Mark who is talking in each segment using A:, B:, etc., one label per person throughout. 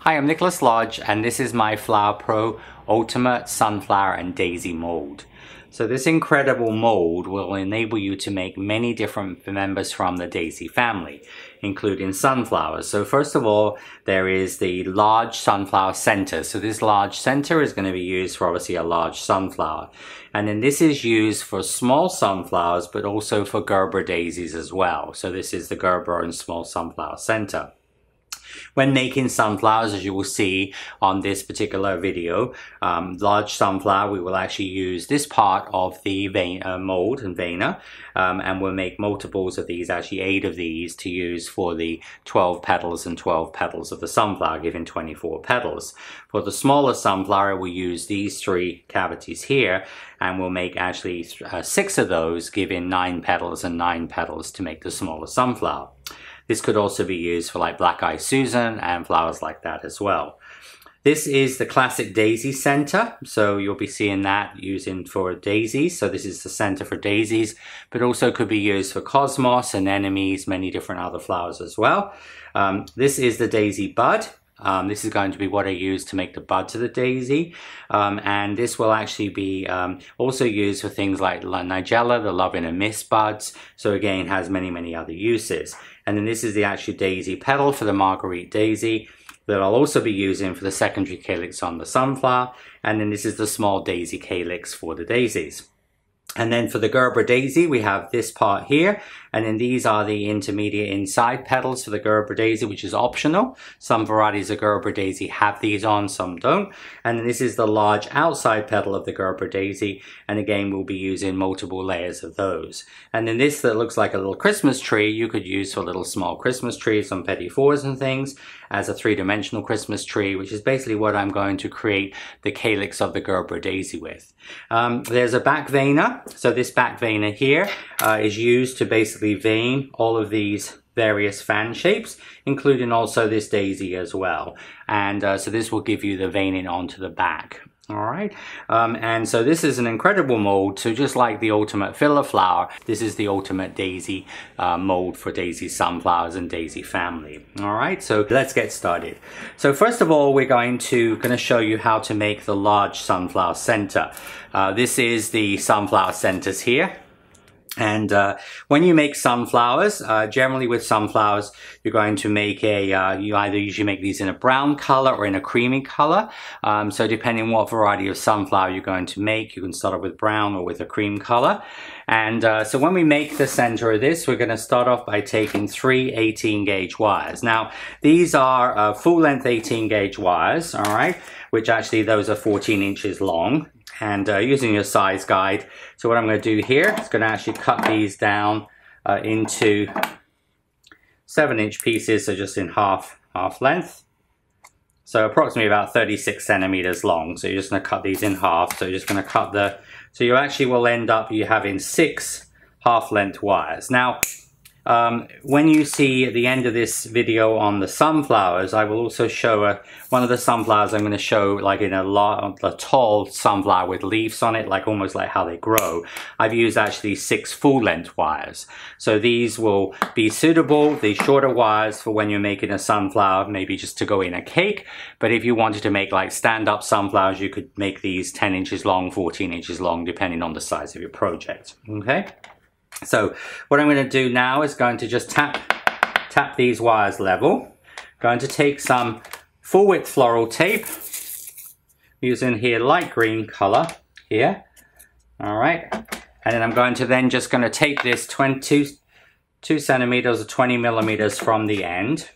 A: Hi, I'm Nicholas Lodge and this is my Flower Pro Ultimate Sunflower and Daisy Mold. So this incredible mold will enable you to make many different members from the daisy family, including sunflowers. So first of all, there is the large sunflower center. So this large center is going to be used for obviously a large sunflower. And then this is used for small sunflowers, but also for Gerbera daisies as well. So this is the Gerbera and small sunflower center. When making sunflowers, as you will see on this particular video, large sunflower, we will actually use this part of the mold and veiner, and we'll make multiples of these, actually 8 of these, to use for the 12 petals and 12 petals of the sunflower, giving 24 petals. For the smaller sunflower, we'll use these 3 cavities here, and we'll make actually 6 of those, giving 9 petals and 9 petals to make the smaller sunflower. This could also be used for like Black-Eyed Susan and flowers like that as well. This is the classic daisy center, so you'll be seeing that using for daisies. So this is the center for daisies, but also could be used for cosmos, anemones, many different other flowers as well. This is the daisy bud. This is going to be what I use to make the buds of the daisy, and this will actually be also used for things like Nigella, the Love in a Mist buds. So again, has many other uses. And then this is the actual daisy petal for the Marguerite daisy that I'll also be using for the secondary calyx on the sunflower. And then this is the small daisy calyx for the daisies. And then for the Gerbera daisy, we have this part here, and then these are the intermediate inside petals for the Gerbera daisy, which is optional. Some varieties of Gerbera daisy have these on, some don't. And then this is the large outside petal of the Gerbera daisy, and again, we'll be using multiple layers of those. And then this that looks like a little Christmas tree, you could use for little small Christmas trees, some petit fours and things, as a 3-dimensional Christmas tree, which is basically what I'm going to create the calyx of the Gerbera daisy with. There's a back veiner. So this back veiner here is used to basically vein all of these various fan shapes, including also this daisy as well. And so this will give you the veining onto the back. All right, and so this is an incredible mold. So just like the ultimate filler flower, this is the ultimate daisy mold for daisy sunflowers and daisy family. All right, so let's get started. So first of all, we're going to show you how to make the large sunflower center. This is the sunflower centers here. And when you make sunflowers, generally with sunflowers, you're going to make you either usually make these in a brown color or in a creamy color. So depending on what variety of sunflower you're going to make, you can start off with brown or with a cream color. And so when we make the center of this, we're going to start off by taking 3 18-gauge wires. Now, these are full-length 18-gauge wires, all right, which actually those are 14 inches long. And using your size guide, so what I'm going to do here is going to actually cut these down into 7-inch pieces, so just in half length. So approximately about 36 centimeters long. So you're just going to cut these in half. So you're just going to cut so you actually will end up having 6 half-length wires. Now, when you see at the end of this video on the sunflowers, I will also show one of the sunflowers I'm going to show like in a tall sunflower with leaves on it, like almost like how they grow. I've used actually 6 full-length wires. So these will be suitable, the shorter wires, for when you're making a sunflower, maybe just to go in a cake. But if you wanted to make like stand-up sunflowers, you could make these 10 inches long, 14 inches long, depending on the size of your project. Okay? So what I'm going to do now is going to just tap these wires level. Going to take some full width floral tape, using here light green color here. All right, and then I'm going to just going to take this 2 centimeters or 20 millimeters from the end.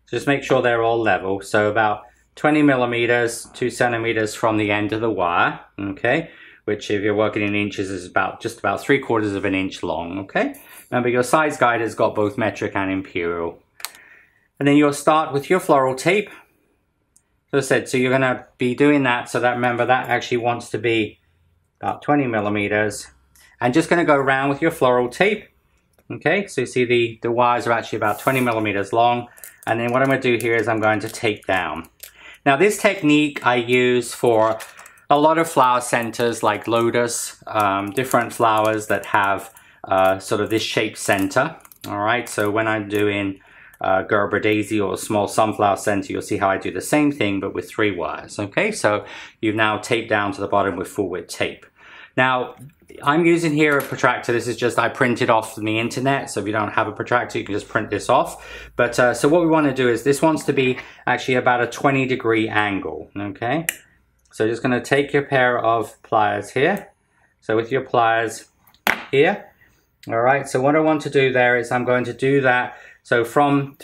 A: Just make sure they're all level. So about 20 millimeters, 2 centimeters from the end of the wire. Okay. Which if you're working in inches is just about 3/4 of an inch long, okay? Remember your size guide has got both metric and imperial. And then you'll start with your floral tape. As I said, so you're gonna be doing that, so that remember that actually wants to be about 20 millimeters. And just gonna go around with your floral tape, okay? So you see the wires are actually about 20 millimeters long. And then what I'm gonna do here is I'm going to tape down. Now this technique I use for a lot of flower centers like lotus, different flowers that have sort of this shaped center. All right, so when I'm doing Gerbera daisy or small sunflower center, you'll see how I do the same thing but with 3 wires. Okay, so you've now taped down to the bottom with full width tape. Now I'm using here a protractor. This is just, I printed off from the internet, so if you don't have a protractor you can just print this off. But so what we want to do is, this wants to be actually about a 20-degree angle. Okay, so just going to take your pair of pliers here. So with your pliers here, all right, so what I want to do there is I'm going to do that, so from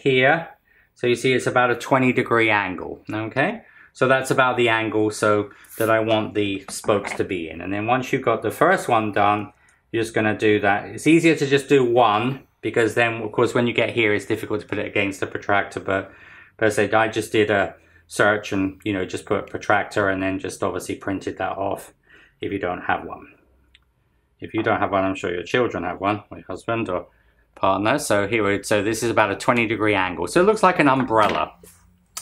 A: here, so you see it's about a 20-degree angle. Okay, so that's about the angle so that I want the spokes to be in. And then once you've got the first one done, you're just going to do that. It's easier to just do one, because then of course when you get here it's difficult to put it against the protractor. But as I said, I just did a search and, you know, just put protractor and then just obviously printed that off if you don't have one. If you don't have one, I'm sure your children have one, or your husband or partner. So here, so this is about a 20-degree angle. So it looks like an umbrella.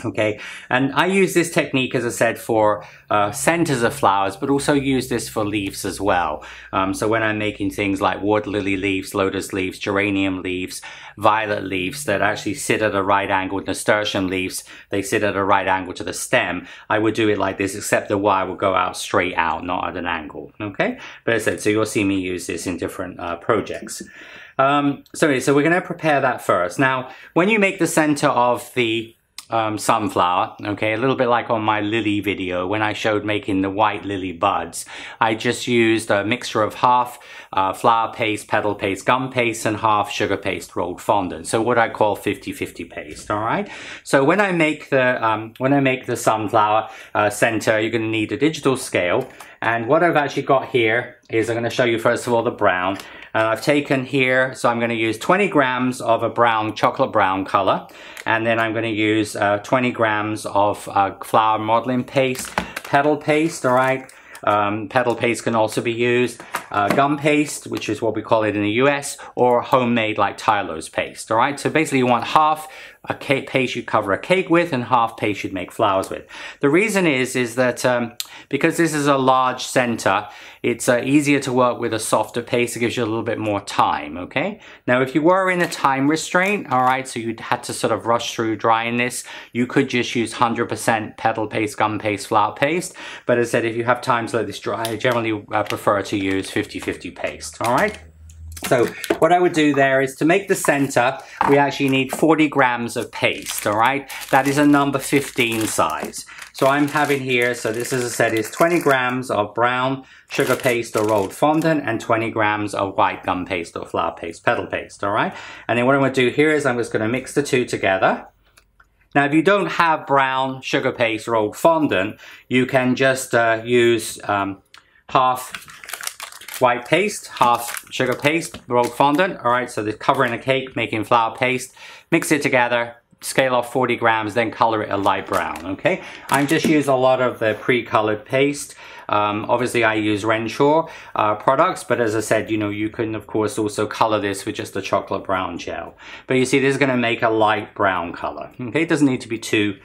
A: Okay, and I use this technique, as I said, for centers of flowers, but also use this for leaves as well. So when I'm making things like water lily leaves, lotus leaves, geranium leaves, violet leaves that actually sit at a right angle, nasturtium leaves, they sit at a right angle to the stem, I would do it like this, except the wire will go out straight out, not at an angle. Okay, but as I said, so you'll see me use this in different projects. So we're going to prepare that first. Now, when you make the center of the sunflower, okay, a little bit like on my lily video when I showed making the white lily buds, I just used a mixture of half flower paste, petal paste, gum paste, and half sugar paste rolled fondant. So what I call 50-50 paste. All right, so when I make the sunflower center, you're going to need a digital scale. And what I've actually got here is, I'm going to show you first of all the brown. And I've taken here, so I'm going to use 20 grams of a brown, chocolate brown color. And then I'm going to use 20 grams of flower modeling paste, petal paste, all right? Petal paste can also be used, gum paste, which is what we call it in the US, or homemade like Tylo's paste, all right? So basically you want half a cake paste you'd cover a cake with and half paste you'd make flowers with. The reason is that because this is a large center, it's easier to work with a softer paste. It gives you a little bit more time, okay? Now, if you were in a time restraint, all right, so you'd had to sort of rush through drying this, you could just use 100% petal paste, gum paste, flower paste. But as I said, if you have time to let this dry, I generally prefer to use 50-50 paste, all right? So what I would do there is, to make the center, we actually need 40 grams of paste, all right? That is a number 15 size. So I'm having here, so this, as I said, is 20 grams of brown sugar paste or rolled fondant and 20 grams of white gum paste or flower paste, petal paste, all right? And then what I'm going to do here is I'm just going to mix the two together. Now, if you don't have brown sugar paste rolled fondant, you can just use half white paste, half sugar paste, rolled fondant, all right? So they're covering a cake, making flower paste, mix it together, scale off 40 grams, then color it a light brown, okay? I just use a lot of the pre-colored paste. Obviously I use Renshaw products, but as I said, you know, you can of course also color this with just a chocolate brown gel. But you see, this is gonna make a light brown color, okay? It doesn't need to be too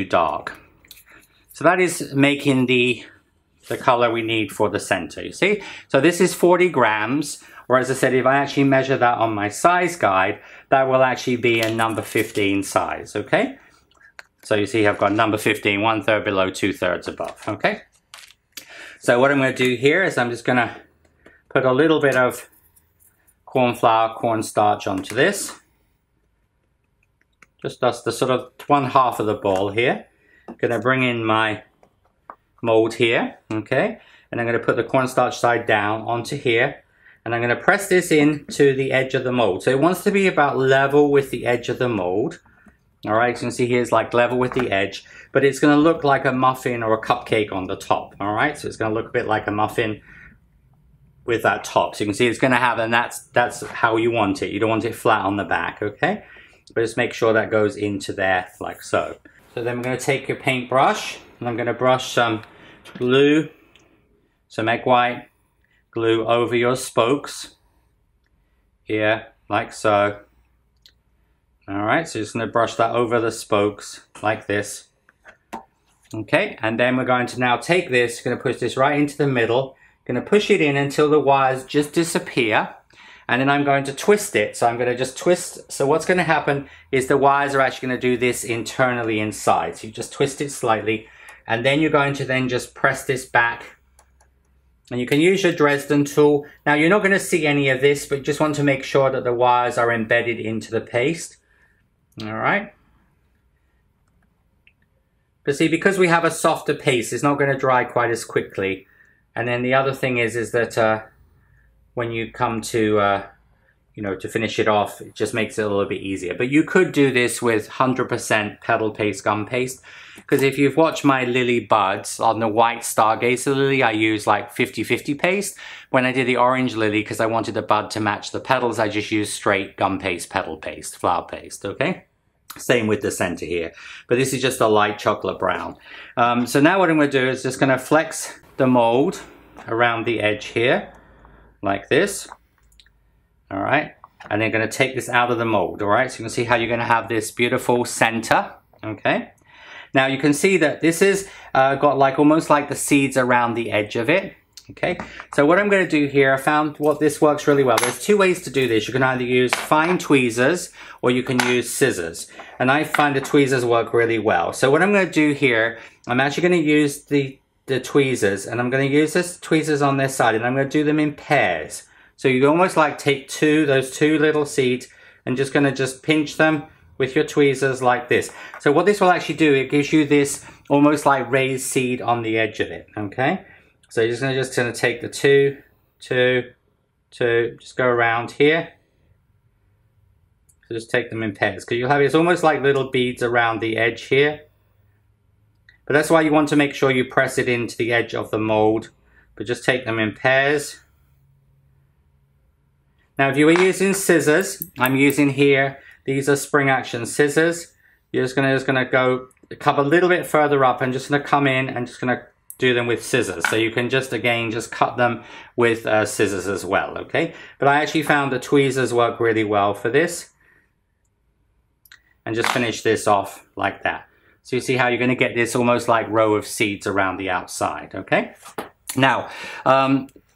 A: dark. So that is making the color we need for the center, you see? So this is 40 grams, or as I said, if I actually measure that on my size guide, that will actually be a number 15 size, okay? So you see I've got number 15, 1/3 below, 2/3 above, okay? So what I'm going to do here is I'm just going to put a little bit of cornstarch onto this. Just the sort of 1/2 of the bowl here. I'm going to bring in my mold here, okay? And I'm going to put the cornstarch side down onto here. And I'm going to press this in to the edge of the mold. So it wants to be about level with the edge of the mold. All right, so you can see here it's like level with the edge, but it's going to look like a muffin or a cupcake on the top. All right, so it's going to look a bit like a muffin with that top. So you can see it's going to have, and that's how you want it. You don't want it flat on the back, okay? But just make sure that goes into there like so. So then we're going to take your paintbrush, and I'm going to brush some glue, some egg white glue over your spokes here, like so. All right, so just going to brush that over the spokes like this. Okay, and then we're going to now take this, going to push this right into the middle, going to push it in until the wires just disappear, and then I'm going to twist it. So I'm going to just twist. So what's going to happen is the wires are actually going to do this internally inside. So you just twist it slightly, and then you're going to then just press this back. And you can use your Dresden tool. Now you're not going to see any of this, but you just want to make sure that the wires are embedded into the paste. All right. But see, because we have a softer paste, it's not going to dry quite as quickly. And then the other thing is that when you come to, you know, to finish it off, it just makes it a little bit easier. But you could do this with 100% petal paste, gum paste. Because if you've watched my lily buds on the white Stargazer lily, I use like 50-50 paste. When I did the orange lily, because I wanted the bud to match the petals, I just used straight gum paste, petal paste, flower paste, okay? Same with the center here. But this is just a light chocolate brown. So now what I'm going to do is just going to flex the mold around the edge here, like this. All right. And then going to take this out of the mold, all right? So you can see how you're going to have this beautiful center, okay? Now you can see that this is got like almost like the seeds around the edge of it. Okay, so what I'm going to do here, I found what this works really well. There's two ways to do this. You can either use fine tweezers or you can use scissors. And I find the tweezers work really well. So what I'm going to do here, I'm actually going to use the tweezers, and I'm going to use this tweezers on this side, and I'm going to do them in pairs. So you almost like take those two little seeds and just going to just pinch them with your tweezers like this. So what this will actually do, it gives you this almost like raised seed on the edge of it, okay? So you're just going to take the two, just go around here. So just take them in pairs, because you'll have, it's almost like little beads around the edge here. But that's why you want to make sure you press it into the edge of the mold. But just take them in pairs. Now if you were using scissors, I'm using here, these are spring action scissors. You're just gonna go a little bit further up and just gonna come in and just gonna do them with scissors. So you can just, again, just cut them with scissors as well, okay? But I actually found the tweezers work really well for this. And just finish this off like that. So you see how you're gonna get this almost like row of seeds around the outside, okay? Now,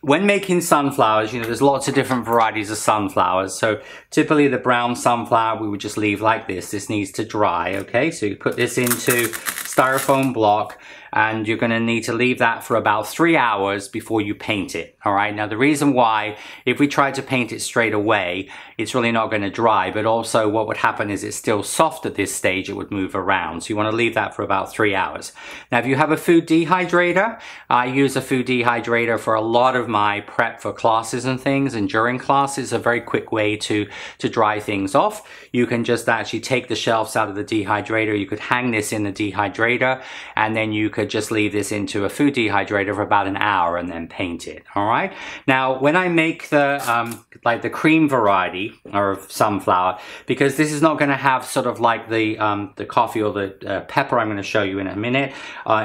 A: when making sunflowers, you know, there's lots of different varieties of sunflowers. So typically the brown sunflower, we would just leave like this. This needs to dry, okay? So you put this into styrofoam block, and you're going to need to leave that for about 3 hours before you paint it. All right. Now the reason why, if we try to paint it straight away, it's really not going to dry, but also what would happen is it's still soft at this stage. It would move around. So you want to leave that for about 3 hours. Now, if you have a food dehydrator, I use a food dehydrator for a lot of my prep for classes and things, and during classes, a very quick way to dry things off. You can just actually take the shelves out of the dehydrator. You could hang this in the dehydrator, and then you could just leave this into a food dehydrator for about an hour and then paint it. All right. Now, when I make the like the cream variety or sunflower, because this is not going to have sort of like the coffee or the pepper I'm going to show you in a minute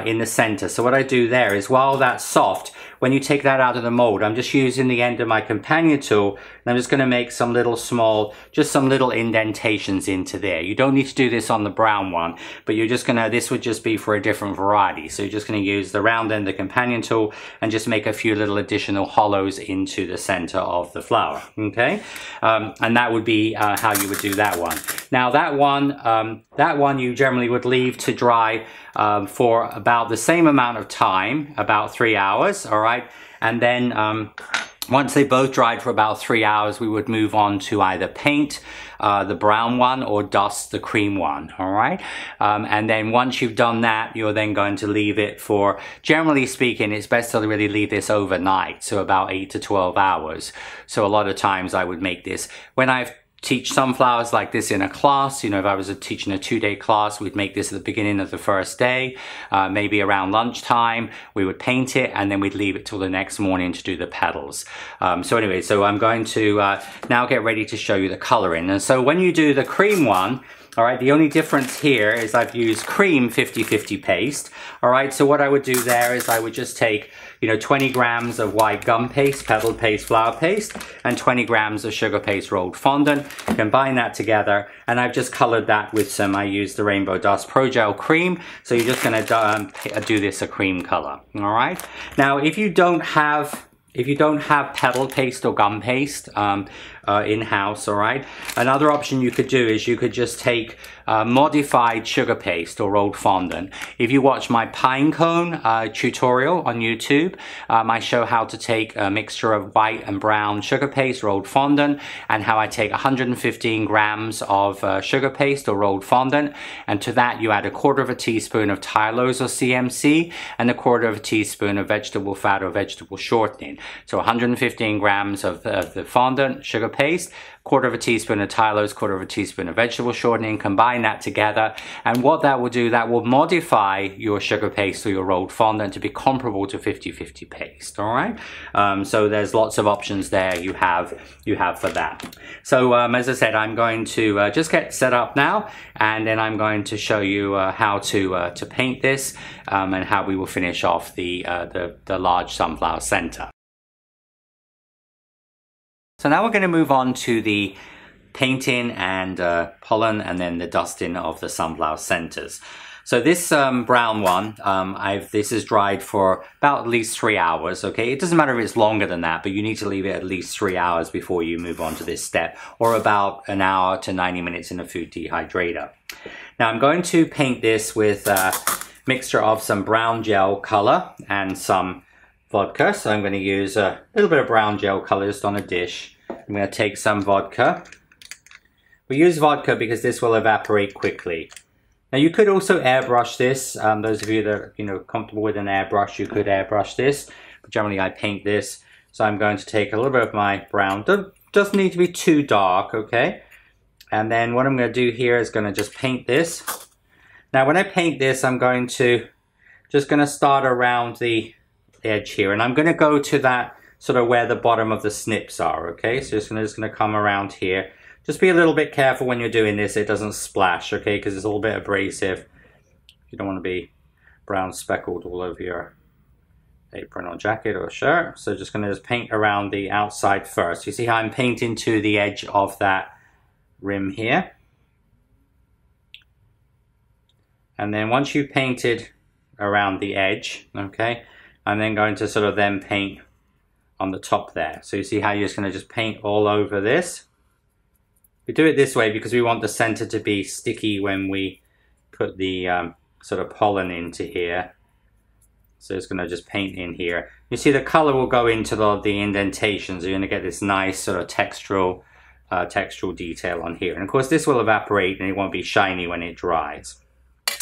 A: in the center. So what I do there is, while that's soft, when you take that out of the mold, I'm just using the end of my companion tool, and I'm just going to make some little just some little indentations into there. You don't need to do this on the brown one, but you're just going to, this would just be for a different variety. So you're just going to use the round end of the companion tool and just make a few little additional hollows into the center of the flower, okay? And that would be how you would do that one. Now that one you generally would leave to dry for about the same amount of time, about 3 hours, all right? And then once they both dried for about 3 hours, we would move on to either paint the brown one or dust the cream one, all right? And then once you've done that, you're then going to leave it for, generally speaking, it's best to really leave this overnight, so about 8 to 12 hours. So a lot of times I would make this, when I've teach sunflowers like this in a class, you know, if I was teaching a 2-day class, we'd make this at the beginning of the first day, maybe around lunchtime, we would paint it, and then we'd leave it till the next morning to do the petals. So anyway, so I'm going to now get ready to show you the coloring. And so when you do the cream one, all right, the only difference here is I've used cream 50-50 paste. All right, so what I would do there is I would just take, you know, 20 grams of white gum paste, petal paste, flower paste, and 20 grams of sugar paste rolled fondant. Combine that together, and I've just colored that with some, I used the Rainbow Dust Pro Gel cream. So you're just gonna do this a cream color, all right? Now, if you don't have petal paste or gum paste, in-house, all right? Another option you could do is you could just take modified sugar paste or rolled fondant. If you watch my pine cone tutorial on YouTube, I show how to take a mixture of white and brown sugar paste, rolled fondant, and how I take 115 grams of sugar paste or rolled fondant, and to that you add 1/4 teaspoon of Tylose or CMC and 1/4 teaspoon of vegetable fat or vegetable shortening. So 115 grams of the fondant, sugar paste, 1/4 teaspoon of Tylose, 1/4 teaspoon of vegetable shortening, combine that together, and what that will do, that will modify your sugar paste or your rolled fondant to be comparable to 50/50 paste, all right? So there's lots of options there you have for that. So as I said, I'm going to just get set up now, and then I'm going to show you how to paint this and how we will finish off the large sunflower center. So now we're going to move on to the painting and pollen, and then the dusting of the sunflower centers. So this brown one, this is dried for about at least 3 hours, okay? It doesn't matter if it's longer than that, but you need to leave it at least 3 hours before you move on to this step, or about an hour to 90 minutes in a food dehydrator. Now I'm going to paint this with a mixture of some brown gel color and some vodka. So I'm going to use a little bit of brown gel color just on a dish. I'm going to take some vodka. We use vodka because this will evaporate quickly. Now you could also airbrush this. Those of you that are comfortable with an airbrush, you could airbrush this. But generally I paint this. So I'm going to take a little bit of my brown. Doesn't need to be too dark, okay? And then what I'm going to do here is going to just paint this. Now when I paint this, I'm going to start around the edge here, and I'm going to go to that sort of where the bottom of the snips are, okay? So just going to come around here. Just be a little bit careful when you're doing this, it doesn't splash, okay? Because it's a little bit abrasive. You don't want to be brown speckled all over your apron or jacket or shirt. So just going to paint around the outside first. You see how I'm painting to the edge of that rim here. And then once you've painted around the edge, okay, I'm then going to sort of then paint on the top there. So you see how you're just going to just paint all over this. We do it this way because we want the center to be sticky when we put the sort of pollen into here. So it's going to just paint in here. You see the color will go into the indentations. You're going to get this nice sort of textural detail on here. And of course this will evaporate and it won't be shiny when it dries.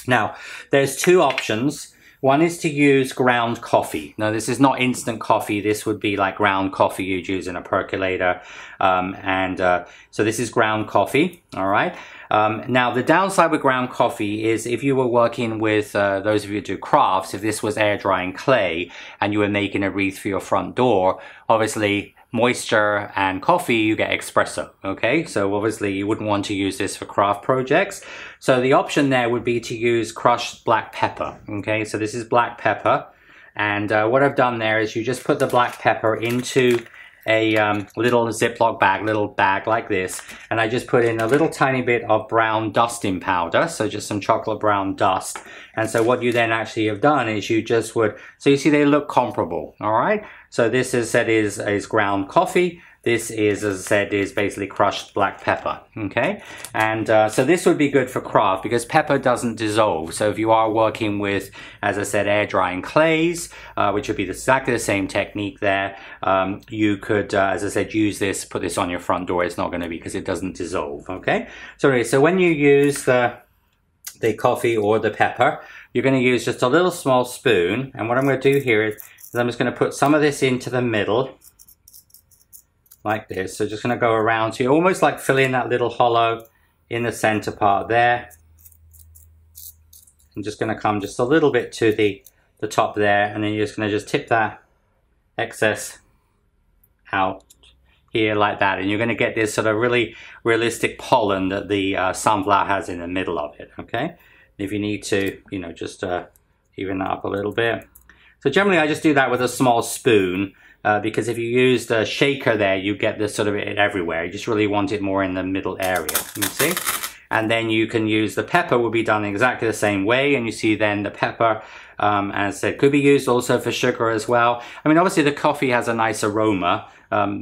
A: Now there's two options. One is to use ground coffee. Now this is not instant coffee. This would be like ground coffee you'd use in a percolator. So this is ground coffee, all right? Now the downside with ground coffee is if you were working with those of you who do crafts, if this was air drying clay and you were making a wreath for your front door, obviously moisture and coffee, you get espresso, okay? So obviously you wouldn't want to use this for craft projects. So the option there would be to use crushed black pepper, okay? So this is black pepper, and what I've done there is you just put the black pepper into a little Ziploc bag, little bag like this, and I just put in a little tiny bit of brown dusting powder, so just some chocolate brown dust. And so what you then actually have done is you just would, so you see they look comparable, all right? So this, as I said, is ground coffee. This is, as I said, is basically crushed black pepper, okay? And so this would be good for craft because pepper doesn't dissolve. So if you are working with, as I said, air drying clays, which would be exactly the same technique there, you could, as I said, use this, put this on your front door. It's not going to be because it doesn't dissolve, okay? So anyway, so when you use the coffee or the pepper, you're going to use just a little small spoon. And what I'm going to do here is I'm just going to put some of this into the middle, like this. So just going to go around, so you're almost like filling that little hollow in the center part there. I'm just going to come just a little bit to the top there, and then you're just going to just tip that excess out here like that, and you're going to get this sort of really realistic pollen that the sunflower has in the middle of it, okay? If you need to, just even that up a little bit. So generally I just do that with a small spoon, because if you use the shaker there, you get this sort of it everywhere. You just really want it more in the middle area, you see? And then you can use the pepper, will be done exactly the same way, and you see then the pepper As I said, could be used also for sugar as well. I mean, obviously the coffee has a nice aroma.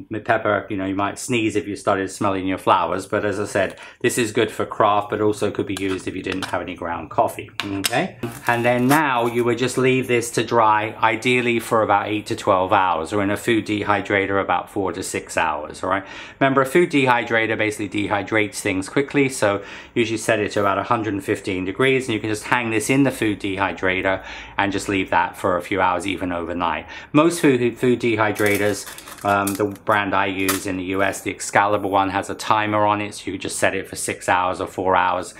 A: With pepper, you know, you might sneeze if you started smelling your flowers, but as I said, this is good for craft, but also could be used if you didn't have any ground coffee, okay? And then now you would just leave this to dry, ideally for about 8 to 12 hours, or in a food dehydrator about 4 to 6 hours, all right? Remember, a food dehydrator basically dehydrates things quickly, so usually set it to about 115 degrees, and you can just hang this in the food dehydrator and just leave that for a few hours, even overnight. Most food dehydrators, the brand I use in the US, the Excalibur one, has a timer on it, so you just set it for 6 hours or 4 hours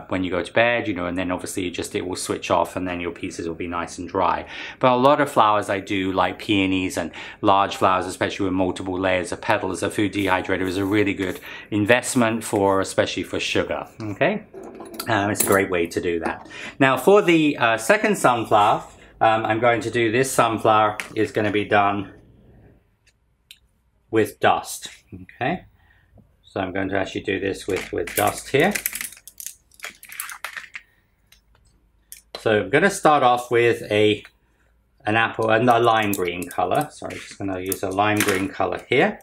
A: when you go to bed, you know, and then obviously it will switch off and then your pieces will be nice and dry. But a lot of flowers I do, like peonies and large flowers, especially with multiple layers of petals, a food dehydrator is a really good investment for, especially for sugar, okay? It's a great way to do that. Now for the second sunflower, I'm going to do, this sunflower is going to be done with dust, okay? So I'm going to actually do this with dust here. So I'm going to start off with an apple and a lime green color. Sorry, I'm just going to use a lime green color here.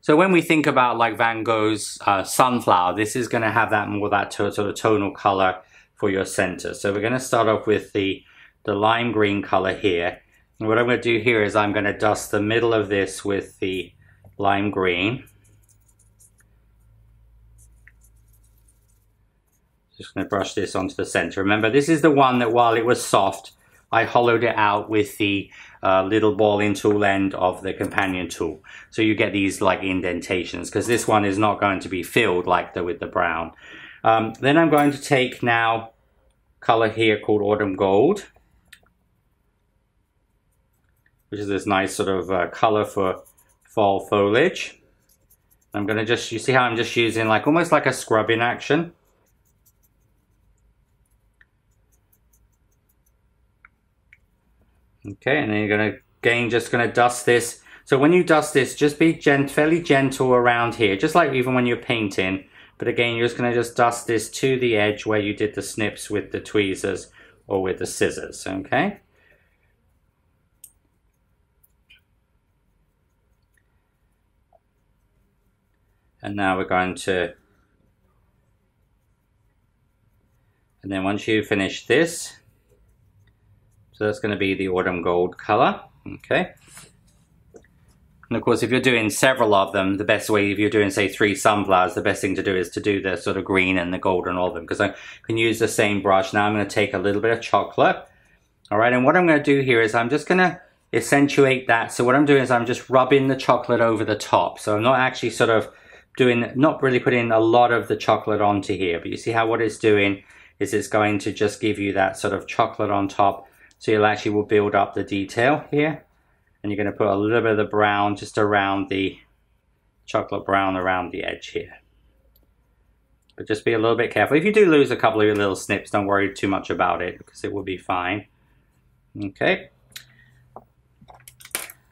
A: So when we think about like Van Gogh's sunflower, this is going to have that more that sort of tonal color for your center. So we're going to start off with the lime green color here. And what I'm going to do here is I'm going to dust the middle of this with the lime green. Just going to brush this onto the center. Remember, this is the one that while it was soft, I hollowed it out with the little ball and tool end of the companion tool. So you get these like indentations, because this one is not going to be filled like with the brown. Then I'm going to take now color here called Autumn Gold, which is this nice sort of color for fall foliage. I'm going to just, you see how I'm just using like almost like a scrubbing action. Okay, and then you're going to, again, just going to dust this. So when you dust this, just be fairly gentle around here, just like even when you're painting. But again, you're just going to just dust this to the edge where you did the snips with the tweezers or with the scissors, okay? And now we're going to, and then once you finish this, so that's going to be the Autumn Gold color, okay? And of course, if you're doing several of them, the best way, if you're doing, say, 3 sunflowers, the best thing to do is to do the sort of green and the gold and all of them, because I can use the same brush. Now I'm going to take a little bit of chocolate, all right? And what I'm going to do here is I'm just going to accentuate that. So what I'm doing is I'm just rubbing the chocolate over the top. So I'm not actually sort of doing, not really putting a lot of the chocolate onto here, but you see how what it's doing is it's going to just give you that sort of chocolate on top. So you'll actually will build up the detail here. And you're going to put a little bit of the brown just around the chocolate brown around the edge here. But just be a little bit careful. If you do lose a couple of your little snips, don't worry too much about it, because it will be fine. Okay.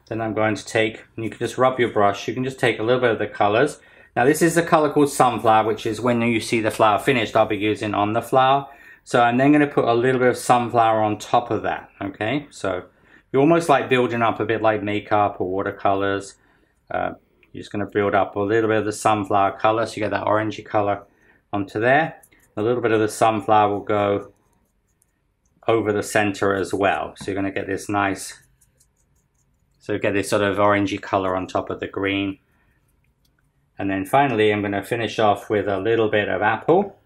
A: Then I'm going to take, and you can just rub your brush, you can just take a little bit of the colors. Now this is the color called Sunflower, which is when you see the flower finished, I'll be using on the flower. So I'm then going to put a little bit of sunflower on top of that, okay? So you're almost like building up a bit like makeup or watercolors. You're just going to build up a little bit of the sunflower color, so you get that orangey color onto there. A little bit of the sunflower will go over the center as well. So you're going to get this nice, so you get this sort of orangey color on top of the green. And then finally, I'm going to finish off with a little bit of apple.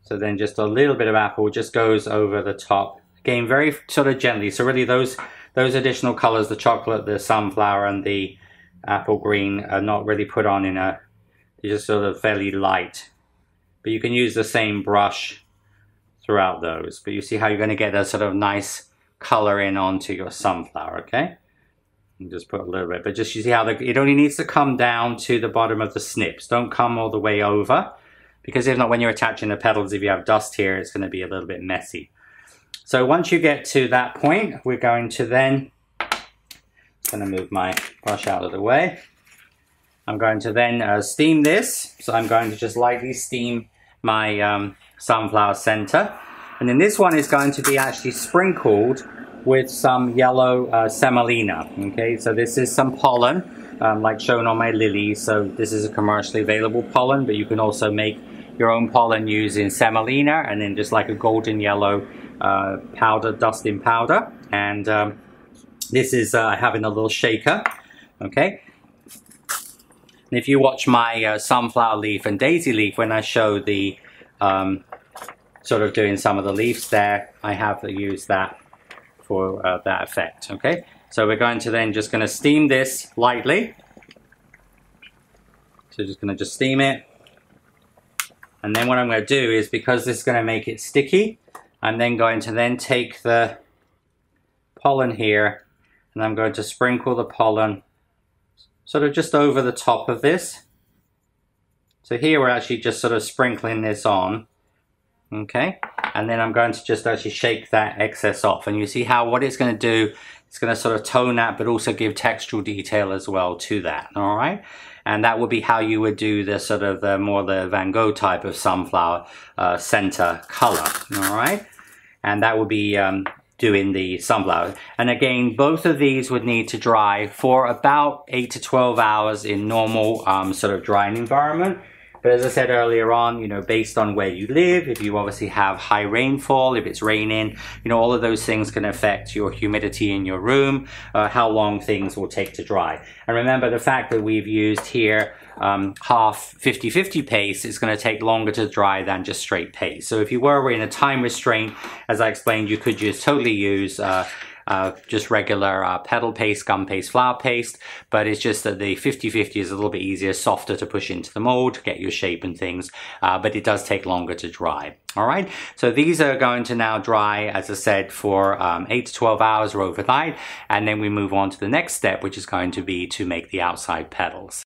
A: So then just a little bit of apple just goes over the top. Again, very sort of gently. So really those additional colors, the chocolate, the sunflower, and the apple green are not really put on in a, they're just sort of fairly light. But you can use the same brush throughout those. But you see how you're going to get a sort of nice color in onto your sunflower, okay? And just put a little bit, but just you see how it only needs to come down to the bottom of the snips. Don't come all the way over, because if not, when you're attaching the petals, if you have dust here, it's going to be a little bit messy. So once you get to that point, we're going to then, I'm going to move my brush out of the way. I'm going to then steam this. So I'm going to just lightly steam my sunflower center. And then this one is going to be actually sprinkled with some yellow semolina. Okay, so this is some pollen, like shown on my lilies. So this is a commercially available pollen, but you can also make your own pollen using semolina, and then just like a golden yellow powder, dust in powder. And this is I have in a little shaker. Okay, and if you watch my sunflower leaf and daisy leaf, when I show the sort of doing some of the leaves there, I have to use that for that effect. Okay, so we're going to then just going to steam this lightly. So just going to just steam it. And then what I'm going to do is, because this is going to make it sticky, I'm then going to then take the pollen here, and I'm going to sprinkle the pollen sort of just over the top of this. So here we're actually just sort of sprinkling this on. Okay, and then I'm going to just actually shake that excess off, and you see how what it's going to do, it's going to sort of tone that, but also give textural detail as well to that. All right, and that would be how you would do the sort of the more the Van Gogh type of sunflower center color. All right, and that would be doing the sunflower. And again, both of these would need to dry for about 8 to 12 hours in normal sort of drying environment. But as I said earlier on, you know, based on where you live, if you obviously have high rainfall, if it's raining, you know, all of those things can affect your humidity in your room, how long things will take to dry. And remember the fact that we've used here half 50-50 paste, it's going to take longer to dry than just straight paste. So if you were in a time restraint, as I explained, you could just totally use just regular petal paste, gum paste, flower paste, but it's just that the 50-50 is a little bit easier, softer to push into the mold, get your shape and things, but it does take longer to dry. All right, so these are going to now dry, as I said, for 8 to 12 hours or overnight, and then we move on to the next step, which is going to be to make the outside petals.